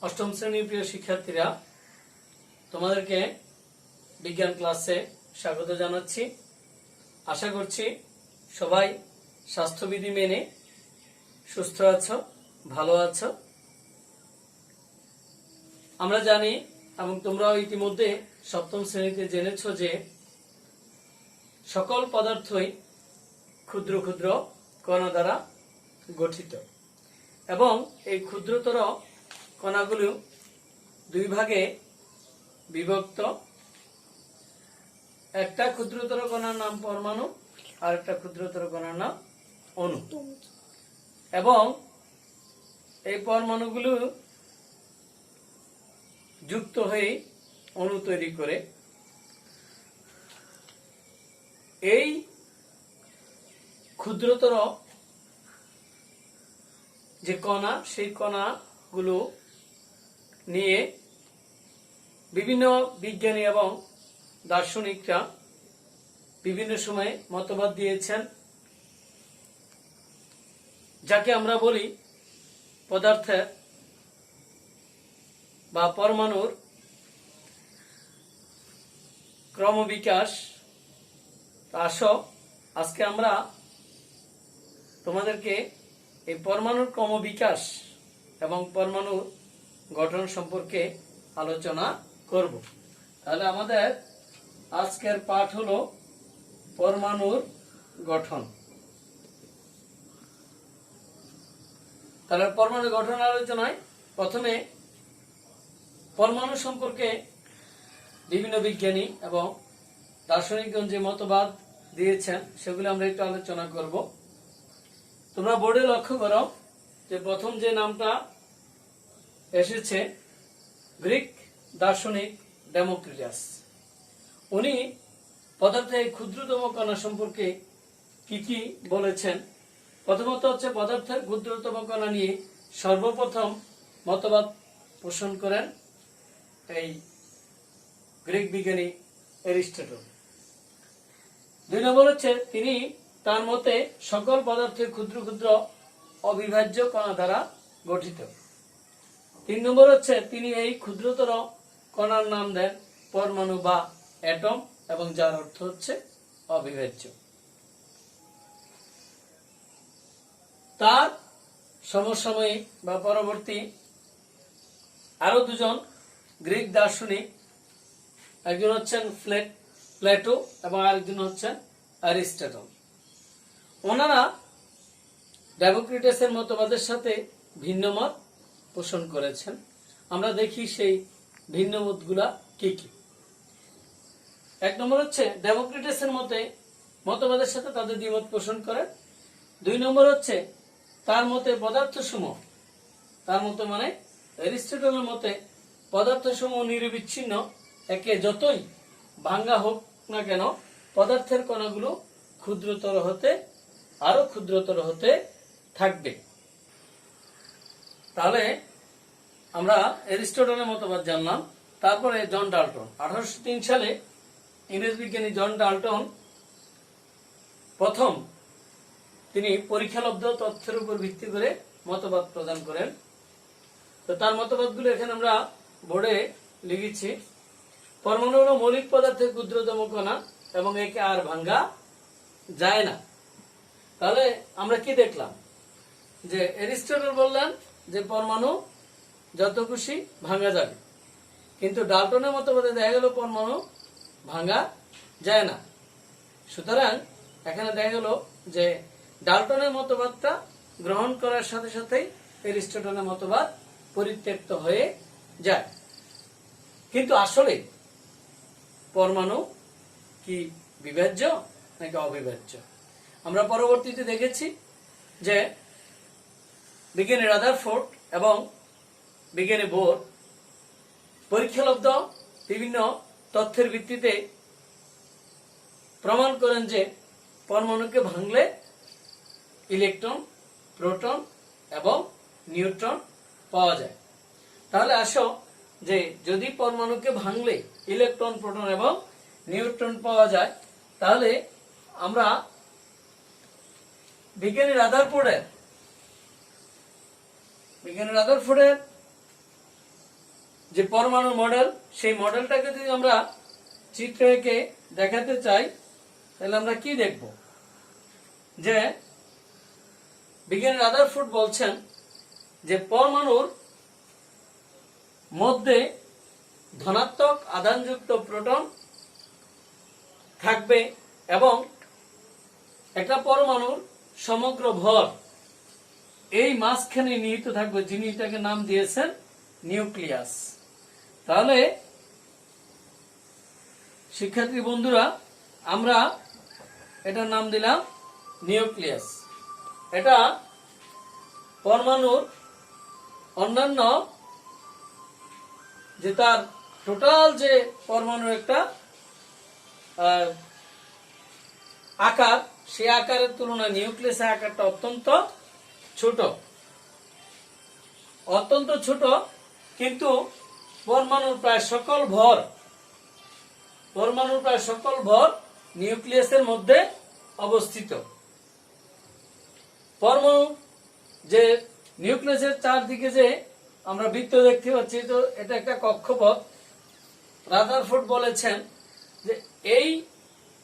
অষ্টম শ্রেণীর প্রিয় শিক্ষার্থীরা, তোমাদেরকে বিজ্ঞান ক্লাসে স্বাগত জানাচ্ছি। আশা করছি সবাই স্বাস্থ্যবিধি মেনে সুস্থ আছো, ভালো আছো। আমরা জানি এবং তোমরাও ইতিমধ্যে সপ্তম শ্রেণীতে জেনেছো যে সকল পদার্থই ক্ষুদ্র ক্ষুদ্র কণা দ্বারা গঠিত এবং এই ক্ষুদ্রতর কণাগুলো দুই ভাগে বিভক্ত। একটা ক্ষুদ্রতর কণার নাম পরমাণু আর একটা ক্ষুদ্রতর কণার নাম অণু। এবং এই পরমাণুগুলো যুক্ত হয়ে অণু তৈরি করে। এই ক্ষুদ্রতর যে কণা, সেই কণাগুলো নিয়ে বিভিন্ন বিজ্ঞানী এবং দার্শনিকরা বিভিন্ন সময়ে মতবাদ দিয়েছেন, যাকে আমরা বলি পদার্থের বা পরমাণুর ক্রমবিকাশ। আসো আজকে আমরা তোমাদেরকে এই পরমাণুর ক্রমবিকাশ এবং পরমাণুর গঠন সম্পর্কে আলোচনা করব। তাহলে আমাদের আজকের পাঠ হলো পরমাণুর গঠন। তাহলে পরমাণু গঠন আলোচনায় প্রথমে পরমাণু সম্পর্কে বিভিন্ন বিজ্ঞানী এবং দার্শনিকগণ যে মতবাদ দিয়েছেন সেগুলো আমরা একটু আলোচনা করব। তোমরা বোর্ডে লক্ষ্য করো যে প্রথম যে নামটা এসেছে, গ্রিক দার্শনিক ডেমোক্রিটাস। উনি পদার্থের ক্ষুদ্রতম কণা সম্পর্কে কি কি বলেছেন। প্রথমত হচ্ছে পদার্থের ক্ষুদ্রতম কণা নিয়ে সর্বপ্রথম মতবাদ পোষণ করেন এই গ্রিক বিজ্ঞানী অ্যারিস্টটল। দুই নম্বর হচ্ছে তিনি তার মতে সকল পদার্থের ক্ষুদ্র ক্ষুদ্র অবিভাজ্য কণা দ্বারা গঠিত। তিন নম্বর হচ্ছে তিনি এই ক্ষুদ্রতর কণার নাম দেন পরমাণু বা অ্যাটম, এবং যার অর্থ হচ্ছে অবিভাজ্য। তার সমসাময়িক বা পরবর্তী আরো দুজন গ্রিক দার্শনিক, একজন হচ্ছেন প্লেটো এবং আরেকজন হচ্ছেন অ্যারিস্টটল। ওনারা ডেমোক্রিটাসের মতবাদের সাথে ভিন্ন মত পোষণ করেছেন। আমরা দেখি সেই ভিন্ন মতগুলা কি কি। এক নম্বর হচ্ছে ডেমোক্রিটাসের মতবাদের সাথে তাদের দ্বিমত পোষণ করে। দুই নম্বর হচ্ছে তার মতে পদার্থসমূহ, তার মতে মানে অ্যারিস্টটলের মতে পদার্থসমূহ নিরবিচ্ছিন্ন, একে যতই ভাঙ্গা হোক না কেন পদার্থের কণাগুলো ক্ষুদ্রতর হতে আরো ক্ষুদ্রতর হতে থাকবে। তাহলে আমরা অ্যারিস্টটলের মতবাদ জানলাম। তারপরে জন ডাল্টন, 1803 সালে ইংরেজ বিজ্ঞানী জন ডাল্টন প্রথম তিনি পরীক্ষালব্ধ তথ্যের উপর ভিত্তি করে মতবাদ প্রদান করেন। তো তার মতবাদগুলো এখানে আমরা বোর্ডে লিখেছি। পরমাণু হলো মৌলিক পদার্থের ক্ষুদ্রতম কণা এবং একে আর ভাঙ্গা যায় না। তাহলে আমরা কি দেখলাম যে অ্যারিস্টটল বললেন যে পরমাণু যত খুশি ভাঙ্গা যাবে, কিন্তু ডাল্টনের মতবাদে দেখা গেল পরমাণু ভাঙ্গা যায় না। সুতরাং এখানে দেখা গেল যে ডাল্টনের মতবাদটা গ্রহণ করার সাথে সাথেই অ্যারিস্টটলের মতবাদ পরিত্যক্ত হয়ে যায়। কিন্তু আসলে পরমাণু কি বিভাজ্য নাকি অবিভাজ্য? আমরা পরবর্তীতে দেখেছি যে বিজ্ঞানী রাদারফোর্ড এবং বিজ্ঞানী বোর পরীক্ষালব্ধ বিভিন্ন তথ্যের ভিত্তিতে প্রমাণ করেন যে পরমাণুকে ভাঙলে ইলেকট্রন, প্রোটন এবং নিউট্রন পাওয়া যায়। তাহলে আসো যে যদি পরমাণুকে ভাঙলে ইলেকট্রন, প্রোটন এবং নিউট্রন পাওয়া যায়, তাহলে আমরা বিজ্ঞানী রাদারফোর্ডের যে পরমাণুর মডেল, সেই মডেলটাকে যদি আমরা চিত্র এঁকে দেখাতে চাই, তাহলে আমরা কি দেখব? যে বিজ্ঞানী রাদারফোর্ড বলছেন যে পরমাণুর মধ্যে ধনাত্মক আধানযুক্ত প্রোটন থাকবে এবং একটা পরমাণুর সমগ্র ভর এই মাঝখানে নিহিত থাকবে, যিনি এটাকে নাম দিয়েছেন নিউক্লিয়াস। তাহলে শিক্ষার্থী বন্ধুরা, আমরা এটার নাম দিলাম নিউক্লিয়াস। এটা পরমাণুর অন্যান্য যে তার টোটাল যে পরমাণুর একটা আকার, সেই আকারের তুলনায় নিউক্লিয়াসের আকারটা অত্যন্ত ছোট, কিন্তু পরমাণুর প্রায় সকল ভর নিউক্লিয়াসের মধ্যে অবস্থিত। পরমাণু যে নিউক্লিয়াসের চারদিকে যে আমরা বৃত্ত দেখতে পাচ্ছি, তো এটা একটা কক্ষপথ। রাদারফোর্ড বলেছেন যে এই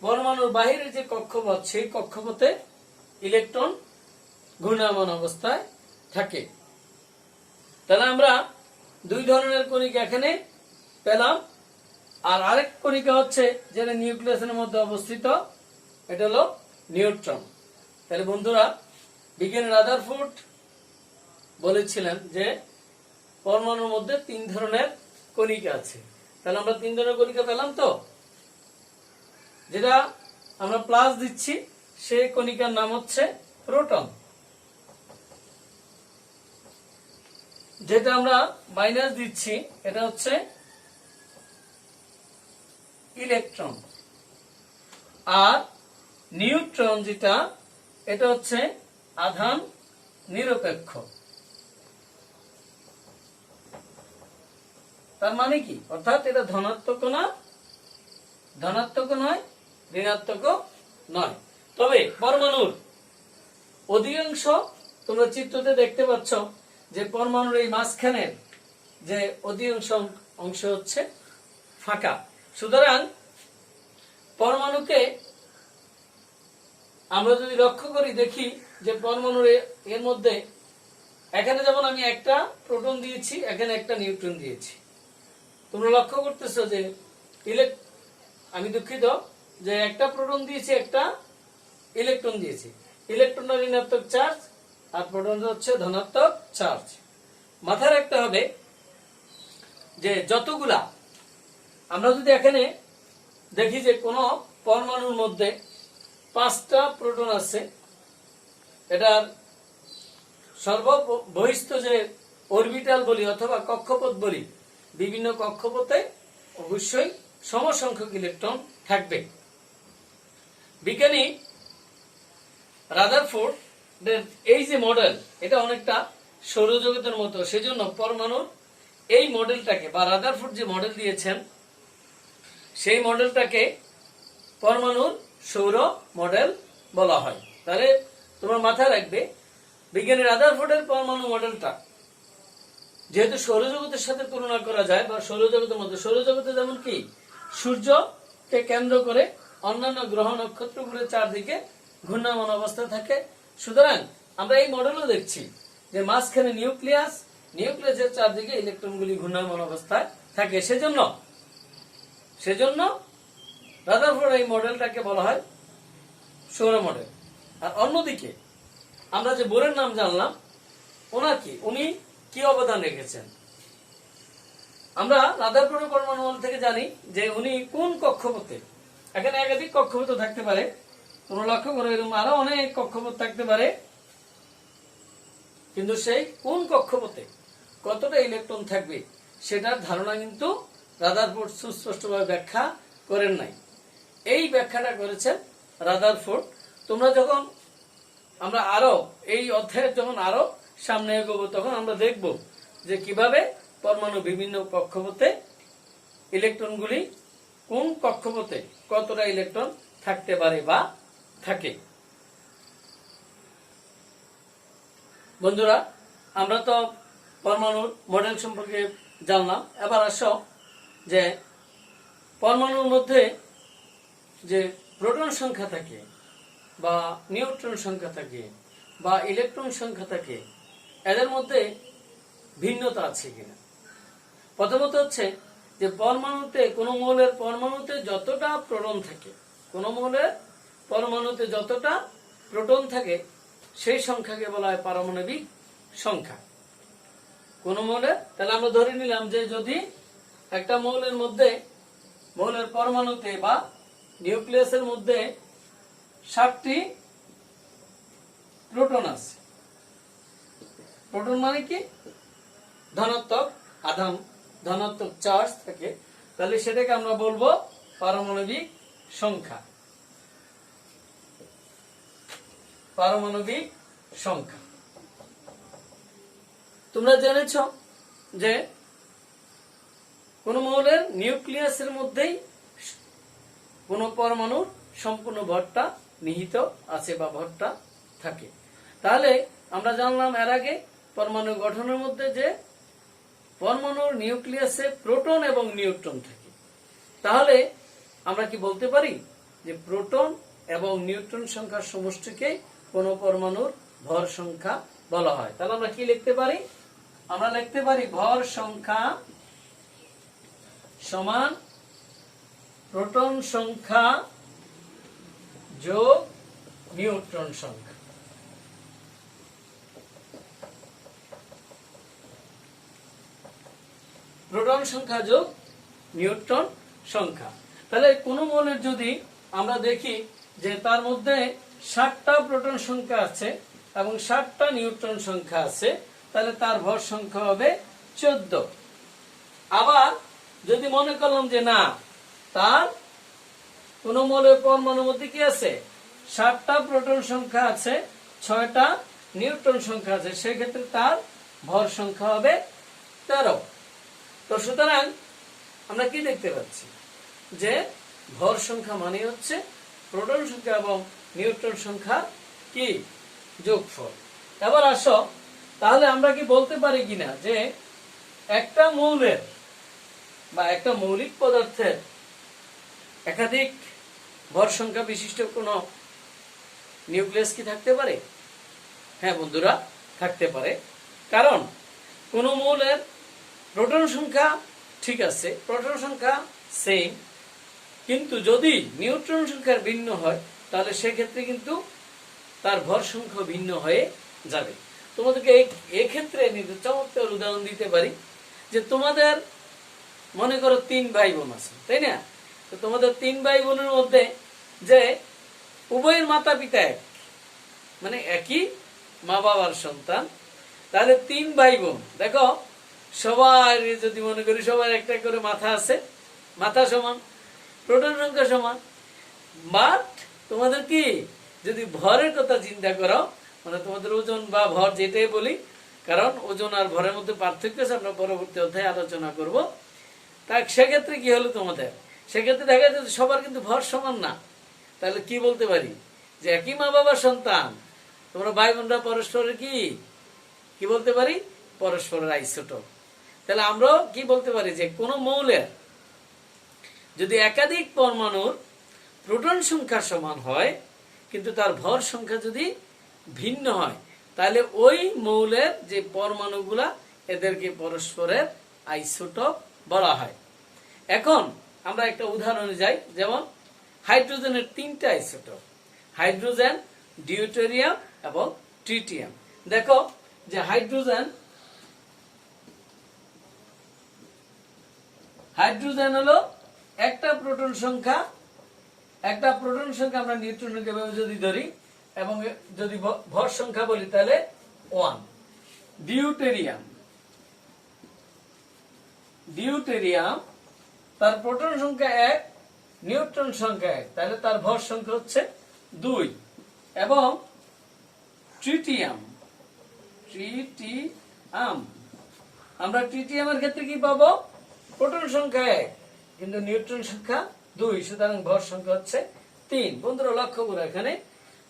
পরমাণুর বাহিরে যে কক্ষপথ, সেই কক্ষপথে ইলেকট্রন ঘূর্ণায়মান অবস্থায় থাকে। তাহলে আমরা দুই ধরনের কণিকা এখানে পেলাম, আর আরেক কণিকা হচ্ছে যেটা নিউক্লিয়াসের মধ্যে অবস্থিত, এটা হলো নিউট্রন। তাহলে বন্ধুরা, বিজ্ঞানী রাদারফোর্ড বলেছিলেন যে পরমাণুর মধ্যে তিন ধরনের কণিকা আছে। তাহলে আমরা তিন ধরনের কণিকা পেলাম। তো যেটা আমরা প্লাস দিচ্ছি, সেই কণিকার নাম হচ্ছে প্রোটন। যেটা আমরা মাইনাস দিচ্ছি, এটা হচ্ছে ইলেকট্রন। আর নিউট্রন যেটা, এটা হচ্ছে আধান নিরপেক্ষ। তার মানে কি? অর্থাৎ এটা ধনাত্মক নয়, ঋণাত্মক নয়। তবে পরমাণুর অধিকাংশ, তোমরা চিত্রতে দেখতে পাচ্ছ যে পরমাণুর এই মাঝখানের যে অধিকাংশ অংশ হচ্ছে ফাঁকা। সুতরাং পরমাণুকে আমরা যদি লক্ষ্য করি, দেখি যে পরমাণুর এর মধ্যে এখানে যেমন আমি একটা প্রোটন দিয়েছি, এখানে একটা নিউট্রন দিয়েছি। তোমরা লক্ষ্য করতেছো যে আমি দুঃখিত যে একটা প্রোটন দিয়েছি, একটা ইলেকট্রন দিয়েছি। ইলেকট্রন ঋণাত্মক চার্জ আর প্রোটন হচ্ছে ধনাত্মক চার্জ। মাথায় রাখতে হবে যে যতগুলা, আমরা যদি এখানে দেখি যে কোন পরমাণুর মধ্যে 5টা প্রোটন আছে, এটার সর্ববহিস্থ যে অরবিটাল বলি অথবা কক্ষপথ বলি, বিভিন্ন কক্ষপথে অবশ্যই সমসংখ্যক ইলেকট্রন থাকবে। বিজ্ঞানী রাদারফোর্ড এই যে মডেল, এটা অনেকটা সৌরজগতের মতো। সেজন্য পরমাণুর এই মডেলটাকে, বা রাদারফোর্ড যে মডেল দিয়েছেন, সেই মডেলটাকে পরমাণুর সৌর মডেল বলা হয়। তাহলে তোমরা মাথায় রাখবে, বিজ্ঞানী রাদারফোর্ডের পরমাণু মডেলটা যেহেতু সৌরজগতের সাথে তুলনা করা যায়, বা সৌরজগতের মধ্যে, সৌরজগতে যেমন কি সূর্যকে কেন্দ্র করে অন্যান্য গ্রহ নক্ষত্রগুলোর চারদিকে ঘূর্ণায়মান অবস্থায় থাকে। সুতরাং আমরা এই মডেলও দেখছি যে মাঝখানে নিউক্লিয়াসের চারদিকে ইলেকট্রনগুলি ঘূর্ণায়মান অবস্থায় থাকে। সেজন্য রাদারফোর্ড এই মডেলটাকে বলা হয় সৌর মডেল। আর অন্যদিকে আমরা যে বোরের নাম জানলাম, উনি কি অবদান রেখেছেন? আমরা রাদারফোর্ডের পরমাণু মডেল থেকে জানি যে উনি কোন কক্ষপথে, এখানে একাধিক কক্ষপথ থাকতে পারে, তোমরা লক্ষ্য করো এরকম আরো অনেক কক্ষপথ থাকতে পারে, কিন্তু সেই কোন কক্ষপথে কতটা ইলেকট্রন থাকবে সেটার ধারণা কিন্তু রাদারফোর্ড সুস্পষ্টভাবে ব্যাখ্যা করেন নাই। এই ব্যাখ্যাটা করেছেন রাদারফোর্ড। তোমরা যখন আমরা আরো এই অধ্যায়ের যখন আরো সামনে এগোবো, তখন আমরা দেখব যে কিভাবে পরমাণু বিভিন্ন কক্ষপথে ইলেকট্রনগুলি কোন কক্ষপথে কতটা ইলেকট্রন থাকতে পারে বা থাকে। বন্ধুরা, আমরা তো পরমাণুর মডেল সম্পর্কে জানলাম। এবার আসো যে পরমাণুর মধ্যে যে প্রোটন সংখ্যা থাকে বা নিউট্রন সংখ্যা থাকে বা ইলেকট্রন সংখ্যা থাকে, এদের মধ্যে ভিন্নতা আছে কিনা। প্রথমত হচ্ছে যে পরমাণুতে, কোন মৌলের পরমাণুতে যতটা প্রোটন থাকে, কোন মৌলের পরমাণুতে যতটা প্রোটন থাকে সেই সংখ্যাকে বলা হয় পারমাণবিক সংখ্যা। কোন মৌলের, তাহলে আমরা ধরে নিলাম যে যদি একটা মৌলের মধ্যে, মৌলের পরমাণুতে বা নিউক্লিয়াসের মধ্যে 60টি প্রোটন আছে। প্রোটন মানে কি? ধনাত্মক আধান, ধনাত্মক চার্জ থাকে, তাহলে সেটাকে আমরা বলবো পারমাণবিক সংখ্যা। পারমাণবিক সংখ্যা। তোমরা জেনেছ যে কোন মৌলের নিউক্লিয়াসের মধ্যেই কোন পরমাণুর সম্পূর্ণ ভরটা নিহিত আছে বা ভরটা থাকে। তাহলে আমরা জানলাম এর আগে পরমাণু গঠনের মধ্যে যে পরমাণুর নিউক্লিয়াসে প্রোটন এবং নিউট্রন থাকে। তাহলে আমরা কি বলতে পারি যে প্রোটন এবং নিউট্রন সংখ্যার সমষ্টিকে কোন পরমাণুর ভর সংখ্যা বলা হয়। তাহলে আমরা কি লিখতে পারি? আমরা লিখতে পারি ভর সংখ্যা সমান প্রোটন সংখ্যা যোগ নিউট্রন সংখ্যা। প্রোটন সংখ্যা যোগ নিউট্রন সংখ্যা। তাহলে কোন মৌলের যদি আমরা দেখি যে তার মধ্যে 60টা প্রোটন সংখ্যা আছে এবং 60টা নিউট্রন সংখ্যা আছে, তাহলে তার ভর সংখ্যা হবে 14। আবার যদি মনে করলাম যে না, তার কোন মৌলের পরমাণুর মধ্যে কি আছে, 60টা প্রোটন সংখ্যা আছে, 6টা নিউট্রন সংখ্যা আছে, সেক্ষেত্রে তার ভর সংখ্যা হবে 13। তো সুতরাং আমরা কি দেখতে পাচ্ছি যে ভর সংখ্যা মানে হচ্ছে প্রোটন সংখ্যা এবং নিউট্রন সংখ্যা কি যোগফল। এবার আসো, তাহলে আমরা কি বলতে পারি কিনা যে একটা মৌলের বা একটা মৌলিক পদার্থের একাধিক ভর সংখ্যা বিশিষ্ট কোন নিউক্লিয়াস কি থাকতে পারে? হ্যাঁ বন্ধুরা, থাকতে পারে। কারণ কোন মৌলের প্রোটন সংখ্যা ঠিক আছে, প্রোটন সংখ্যা সেম, কিন্তু যদি নিউট্রন সংখ্যা ভিন্ন হয় তাহলে সেক্ষেত্রে কিন্তু তার ভর সংখ্যা ভিন্ন হয়ে যাবে। তোমাদেরকে এই ক্ষেত্রে চমৎকার উদাহরণ দিতে পারি যে তোমাদের মনে করো 3 ভাই বোন আছে, তাই না? তো তোমাদের 3 ভাই বোনের মধ্যে যে উভয়ের মাতা পিতা এক, মানে একই মা বাবার সন্তান, তাহলে 3 ভাই বোন, দেখো সবাই যদি মনে করি সবার একটা করে মাথা আছে, মাথা সমান, প্রোটন সংখ্যা সমান, বাট তোমাদের কি যদি ভরের কথা চিন্তা করো, মানে তোমাদের ওজন বা ভর যেটাই বলি, কারণ ওজন আর ভরের মধ্যে পার্থক্য আছে, আমরা পরবর্তী অধ্যায়ে আলোচনা করব। তা সেক্ষেত্রে কি হলো তোমাদের, সেক্ষেত্রে দেখা যাচ্ছে সবার কিন্তু ভর সমান না। তাহলে কি বলতে পারি যে একই মা বাবার সন্তান, তোমরা ভাই বোনরা পরস্পরের কি বলতে পারি, পরস্পরের আইসোটোপ। তাহলে আমরা কি বলতে পারি যে কোন মৌলের যদি একাধিক পরমাণুর প্রোটন সংখ্যা সমান হয় কিন্তু তার ভর সংখ্যা যদি ভিন্ন হয়, তাহলে ওই মৌলের যে পরমাণুগুলা এদেরকে পরস্পরের আইসোটোপ বলা হয়। এখন আমরা একটা উদাহরণে যাই, যেমন হাইড্রোজেনের 3টা আইসোটোপ, হাইড্রোজেন, ডিউটেরিয়াম এবং ট্রিটিয়াম। দেখো যে হাইড্রোজেন হলো একটা প্রোটন সংখ্যা, আমরা নিউট্রনকে যদি ধরি এবং যদি ভর সংখ্যা বলি তাহলে 1। ডিউটেরিয়াম তার প্রোটন সংখ্যা 1, নিউট্রন সংখ্যা 1, তাহলে তার ভর সংখ্যা হচ্ছে 2। এবং ট্রিটিয়াম, আমরা ট্রিটিয়ামের ক্ষেত্রে কি পাবো, প্রোটন সংখ্যা 1 কিন্তু নিউট্রন সংখ্যা 2, সুতরাং ভর সংখ্যা হচ্ছে 3। বন্ধুরা লক্ষ্য করো এখানে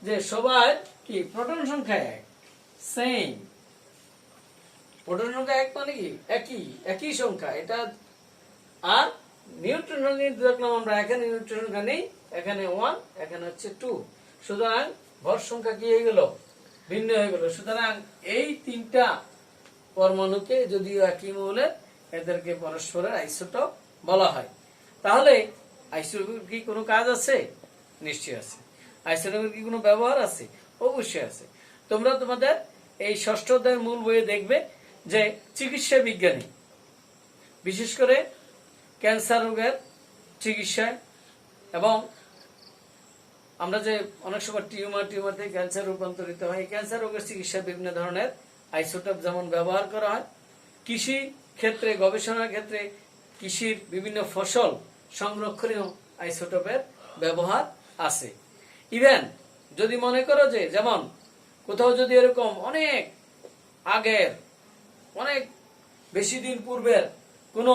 যে সবার কি প্রোটন সংখ্যা 1 সেম, প্রোটনের সংখ্যা 1 মানে কি একই সংখ্যা এটা। আর নিউট্রনের দেখলাম আমরা, এখানে নিউট্রনের সংখ্যা নেই, এখানে 1, এখানে হচ্ছে 2। সুতরাং ভর সংখ্যা কি হয়ে গেল? ভিন্ন হয়ে গেল। সুতরাং এই তিনটা পরমাণুকে যদিও একই মৌলের, এদেরকে পরস্পরের আইসোটোপ বলা হয়। তাহলে আইসোটোপের কি কোনো কাজ আছে? নিশ্চয়ই আছে। আইসোটোপের কি কোনো ব্যবহার আছে? অবশ্যই আছে। তোমরা তোমাদের এই ষষ্ঠ অধ্যায়ের মূল বইয়ে দেখবে যে চিকিৎসা বিজ্ঞানী, বিশেষ করে ক্যান্সার রোগের চিকিৎসায়, এবং আমরা যে অনেক সময় টিউমার থেকে ক্যান্সার রূপান্তরিত হয়, ক্যান্সার রোগের চিকিৎসায় বিভিন্ন ধরনের আইসোটোপ যেমন ব্যবহার করা হয়, কৃষি ক্ষেত্রে, গবেষণার ক্ষেত্রে, কৃষির বিভিন্ন ফসল সংরক্ষণেও আইসোটোপের ব্যবহার আছে। ইভেন যদি মনে করো যে যেমন কোথাও যদি এরকম অনেক আগের, অনেক বেশি দিন পূর্বের কোনো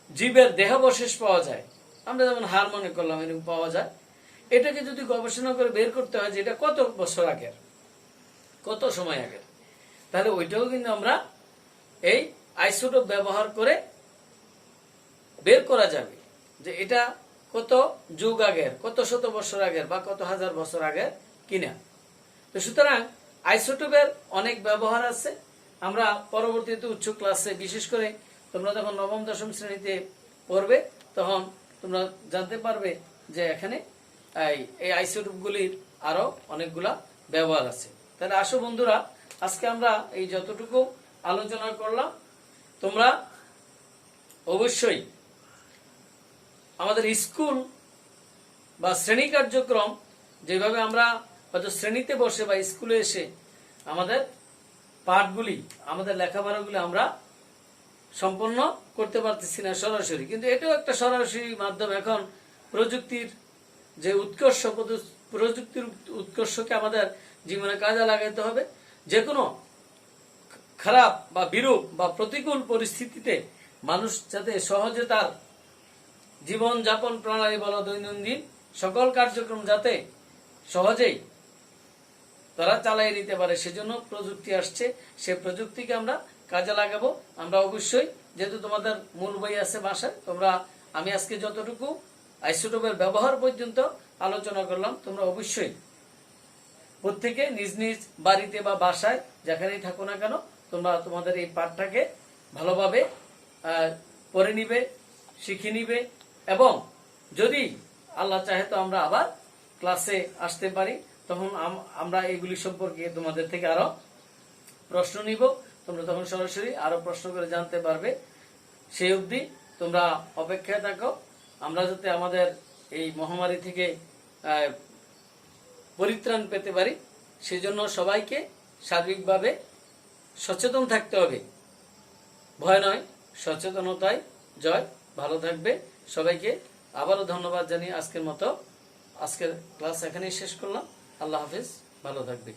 জীবের দেহাবশেষ পাওয়া যায়, আমরা যেমন হার মনে করলাম এরকম পাওয়া যায়, এটাকে যদি গবেষণা করে বের করতে হয় যে এটা কত বছর আগের, কত সময় আগের, তাহলে ওইটাও কিন্তু আমরা এই আইসোটোপ ব্যবহার করে বের করা যাবে যে এটা কত যুগ আগের, কত শত বছর আগের বা কত হাজার বছর আগের কিনা। তো সুতরাং আইসোটোপের অনেক ব্যবহার আছে। আমরা পরবর্তীতে উচ্চ ক্লাসে, বিশেষ করে তোমরা যখন নবম দশম শ্রেণীতে পড়বে, তখন তোমরা জানতে পারবে যে এখানে এই আইসোটোপগুলির আরো অনেকগুলা ব্যবহার আছে। তাহলে আসো বন্ধুরা, আজকে আমরা এই যতটুকু আলোচনা করলাম, তোমরা অবশ্যই আমাদের স্কুল বা শ্রেণী কার্যক্রম যেভাবে আমরা হয়তো শ্রেণীতে বসে বা স্কুলে এসে আমাদের পাঠগুলি, আমাদের লেখাপড়াগুলি আমরা সম্পন্ন করতে পারতেছি না সরাসরি, কিন্তু এটাও একটা সরাসরি মাধ্যম। এখন প্রযুক্তির যে উৎকর্ষ, প্রযুক্তির উৎকর্ষকে আমাদের জীবনে কাজে লাগাতে হবে। যে কোনো খারাপ বা বিরূপ বা প্রতিকূল পরিস্থিতিতে মানুষ যাতে সহজে তার জীবন যাপন প্রণালী বলো, দৈনন্দিন সকল কার্যক্রম যাতে সহজেই তারা চালিয়ে নিতে পারে, সেজন্য প্রযুক্তি আসছে। সেই প্রযুক্তিকে আমরা কাজে লাগাবো। আমরা অবশ্যই, যেহেতু তোমাদের মূল বই আছে বাসায়, আমি আজকে যতটুকু আইসোটোপের ব্যবহার পর্যন্ত আলোচনা করলাম, তোমরা অবশ্যই প্রত্যেকে নিজ নিজ বাড়িতে বা বাসায় যেখানেই থাকো না কেন, তোমরা তোমাদের এই পাঠটাকে ভালোভাবে পড়ে নিবে, শিখে নিবে, এবং যদি আল্লাহ চাহে তো আমরা আবার ক্লাসে আসতে পারি, তখন আমরা এগুলি সম্পর্কে তোমাদের থেকে আরো প্রশ্ন নিব। তোমরা তখন সরাসরি আরো প্রশ্ন করে জানতে পারবে। সেই অবধি তোমরা অপেক্ষায় থাকো, আমরা যাতে আমাদের এই মহামারী থেকে পরিত্রাণ পেতে পারি, সেজন্য সবাইকে সার্বিকভাবে সচেতন থাকতে হবে। ভয় নয়, সচেতনতায় জয়। ভালো থাকবে সবাইকে। আবারও ধন্যবাদ জানিয়ে আজকের ক্লাস এখানেই শেষ করলাম। আল্লাহ হাফেজ, ভালো থাকবে।